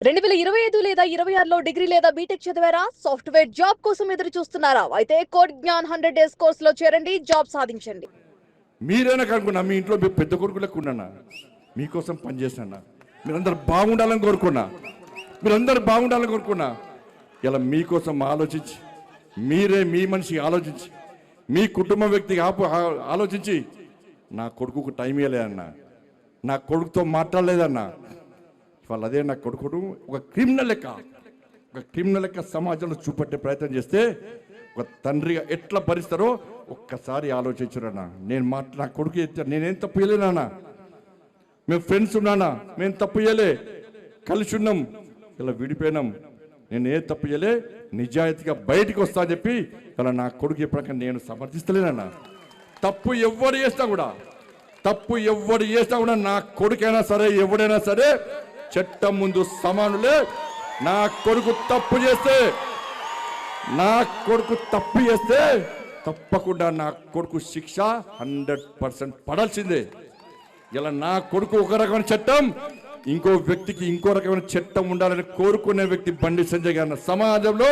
2025 లేదా 26లో డిగ్రీ లేదా బీటెక్ చదివారా? సాఫ్ట్వేర్ జాబ్ కోసం ఎదురు చూస్తున్నారా? అయితే కోడ్ జ్ఞాన్ 100 డేస్ కోర్సులో చేరండి, జాబ్ సాధించండి. మీరైనా కనుక్కున్నా, మీ ఇంట్లో మీ పెద్ద కొడుకులకు ఉన్నానా, మీకోసం పనిచేసినా, మీరందరూ బాగుండాలని కోరుకున్నా, మీరందరూ బాగుండాలని కోరుకున్నా. ఇలా మీకోసం ఆలోచించి, మీరే మీ మనిషి ఆలోచించి, మీ కుటుంబ వ్యక్తికి ఆలోచించి, నా కొడుకుకు టైం ఇవ్వలేదన్నా, నా కొడుకుతో మాట్లాడలేదన్నా. వాళ్ళు అదే నా కొడుకుడు ఒక క్రిమినల్ లెక్క సమాజంలో చూపెట్టే ప్రయత్నం చేస్తే ఒక తండ్రిగా ఎట్లా భరిస్తారో ఒక్కసారి ఆలోచించురన్నా. నా కొడుకు నేనేం తప్పు చేయలేనా, మేము ఫ్రెండ్స్ ఉన్నానా, మేము తప్పు చేయలే, కలిసి ఉన్నాం, ఇలా విడిపోయినాం, నేను ఏ తప్పు చేయలే, నిజాయితీగా బయటికి వస్తా అని చెప్పి ఇలా నా కొడుకు ఎప్పటికీ నేను సమర్థిస్తలేనన్నా. తప్పు ఎవరు చేసినా కూడా నా కొడుకైనా సరే ఎవడైనా సరే చట్టం ముందు సమానులే. నా కొడుకు తప్పు చేస్తే తప్పకుండా నా కొడుకు శిక్ష 100% పడాల్సిందే. ఇలా నా కొడుకు ఒక రకమైన చట్టం, ఇంకో వ్యక్తికి ఇంకో రకమైన చట్టం ఉండాలని కోరుకునే వ్యక్తి బండి సంజయ్ గారు. సమాజంలో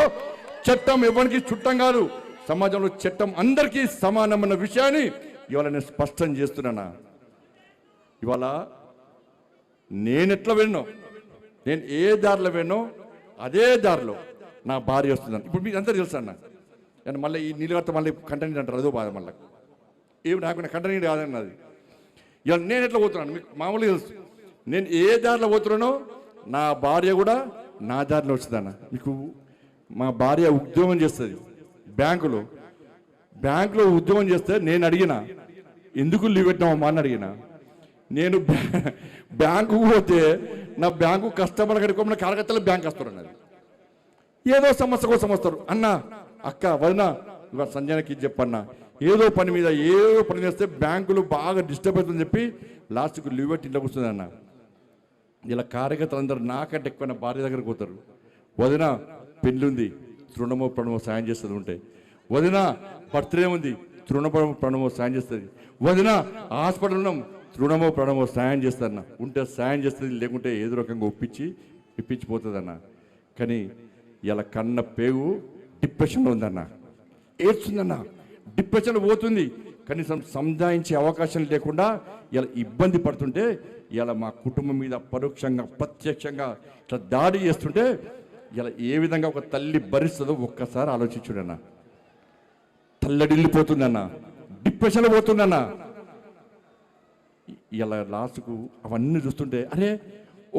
చట్టం ఎవరికి చుట్టం కాదు, సమాజంలో చట్టం అందరికీ సమానమైన విషయాన్ని ఇవాళ నేను స్పష్టం చేస్తున్నానా. ఇవాళ నేను ఎట్లా వెళ్ళినో, నేను ఏ దారిలో వెళ్ళినో అదే దారిలో నా భార్య వస్తుందని ఇప్పుడు మీకు అంతా తెలుసు అన్న. నేను మళ్ళీ ఈ నీళ్ళు కడితే మళ్ళీ కంటెంట్ అంటారు, అదో బాధ మళ్ళీ ఏమి నాకు కంటెంట్ కాదన్నది. ఇవాళ నేను ఎట్లా పోతున్నాను మీకు మామూలుగా తెలుసు. నేను ఏ దారిలో పోతున్నానో నా భార్య కూడా నా దారిలో వస్తుందన్న. మీకు మా భార్య ఉద్యోగం చేస్తుంది బ్యాంకులో ఉద్యోగం చేస్తే నేను అడిగిన ఎందుకు లీవ్ పెట్టినామమ్మా అని అడిగిన. నేను బ్యాంకుకు పోతే నా బ్యాంకు కస్టమర్ కడుకోమన్న కార్యకర్తలు బ్యాంక్ వస్తారు అన్నది. ఏదో సమస్య కోసం వస్తారు. అన్న అక్క వదిన ఇవాళ సంజయ్కి చెప్పన్నా, ఏదో పని చేస్తే బ్యాంకులు బాగా డిస్టర్బ్ అవుతుందని చెప్పి లాస్ట్కు లీవ్ పెట్టి ఇంట్లో కూర్చుంది అన్న. ఇలా కార్యకర్తలు అందరూ నాకంటే ఎక్కువ భార్య దగ్గరకు పోతారు. వదిన పెళ్ళుంది, తృణమో ప్రణమో సాయం చేస్తుంది ఉంటే, వదిన బర్త్డే ఉంది, తృణమో ప్రణమో సాయం చేస్తుంది, వదిన హాస్పిటల్ ఉన్నాం, తృణమో ప్రణమో సాయం చేస్తారన్న. ఉంటే సాయం చేస్తుంది, లేకుంటే ఏదో రకంగా ఇప్పించిపోతుందన్న. కానీ ఇలా కన్న పేగు డిప్రెషన్లో ఉందన్న, ఏడ్చుందన్న, డిప్రెషన్లో పోతుంది. కనీసం సంజాయించే అవకాశం లేకుండా ఇలా ఇబ్బంది పడుతుంటే, ఇలా మా కుటుంబం మీద పరోక్షంగా ప్రత్యక్షంగా ఇట్లా దాడి చేస్తుంటే ఇలా ఏ విధంగా ఒక తల్లి భరిస్తుందో ఒక్కసారి ఆలోచించుడన్న. తల్లడిల్లిపోతుందన్న, డిప్రెషన్లో పోతుందన్న. ఇలా లాస్ట్కు అవన్నీ చూస్తుంటే అరే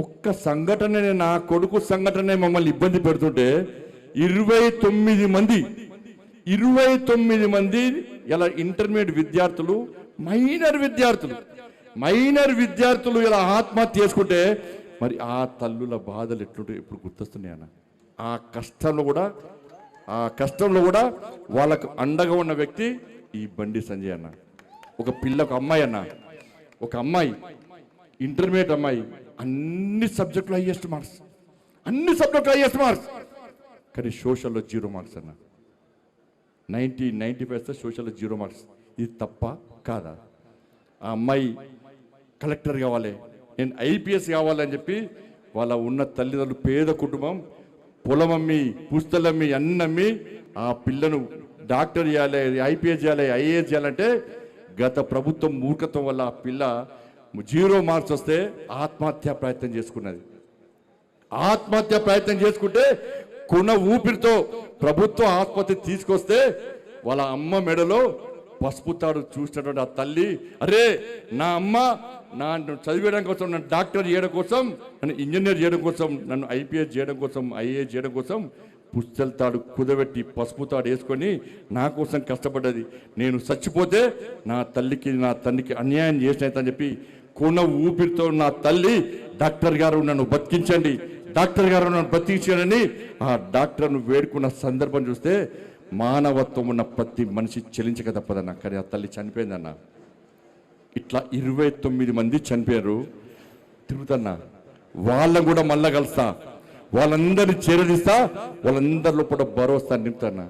ఒక్క సంఘటన, నా కొడుకు సంఘటన మమ్మల్ని ఇబ్బంది పెడుతుంటే 29 మంది ఇలా ఇంటర్మీడియట్ విద్యార్థులు, మైనర్ విద్యార్థులు ఇలా ఆత్మహత్య చేసుకుంటే మరి ఆ తల్లుల బాధలు ఎట్లుంటే ఇప్పుడు గుర్తొస్తున్నాయి అన్న. ఆ కష్టంలో కూడా వాళ్ళకు అండగా ఉన్న వ్యక్తి ఈ బండి సంజయ్ అన్న. ఒక పిల్లకు ఒక అమ్మాయి ఇంటర్మీడియట్ అమ్మాయి, అన్ని సబ్జెక్టులు హైయెస్ట్ మార్క్స్, కానీ సోషల్లో 0 మార్క్స్ అన్న. 95 సోషల్లో 0 మార్క్స్. ఇది తప్ప కాదా? ఆ అమ్మాయి కలెక్టర్ కావాలి, నేను IPS కావాలని చెప్పి వాళ్ళ ఉన్న తల్లిదండ్రులు, పేద కుటుంబం, పొలమమ్మి పుస్తలమ్మి అన్నమ్మి ఆ పిల్లను డాక్టర్ చేయాలి, IPS చేయాలి, IAS చేయాలంటే గత ప్రభుత్వం మూర్ఖత్వం వల్ల ఆ పిల్ల 0 మార్క్స్ వస్తే ఆత్మహత్య ప్రయత్నం చేసుకుంటే కొన ఊపిరితో ప్రభుత్వం ఆత్మహత్య తీసుకొస్తే వాళ్ళ అమ్మ మెడలో పసుపు తాడు చూసినటువంటి ఆ తల్లి, అరే నా అమ్మ నన్ను చదివేయడం కోసం, నన్ను డాక్టర్ చేయడం కోసం, నన్ను ఇంజనీర్ చేయడం కోసం, నన్ను IPS చేయడం కోసం, IAS చేయడం కోసం పుస్తల తాడు కుదబెట్టి పసుపు తాడు వేసుకొని నా కోసం కష్టపడ్డది. నేను చచ్చిపోతే నా తల్లికి నా తండ్రికి అన్యాయం చేసినని చెప్పి కొన ఊపిరితో నా తల్లి డాక్టర్ గారు నన్ను బతికించండి ఆ డాక్టర్ను వేడుకున్న సందర్భం చూస్తే మానవత్వం ఉన్న ప్రతి మనిషి చెలించక తప్పదన్న. కానీ ఆ తల్లి చనిపోయిందన్న. ఇట్లా 29 మంది చనిపోయారు. తిరుగుతున్నా, వాళ్ళని కూడా మళ్ళా కలుస్తా, వాళ్ళందరినీ చేరదీస్తా, వాళ్ళందరిలో కూడా భరోసా నింపుతాన్నా.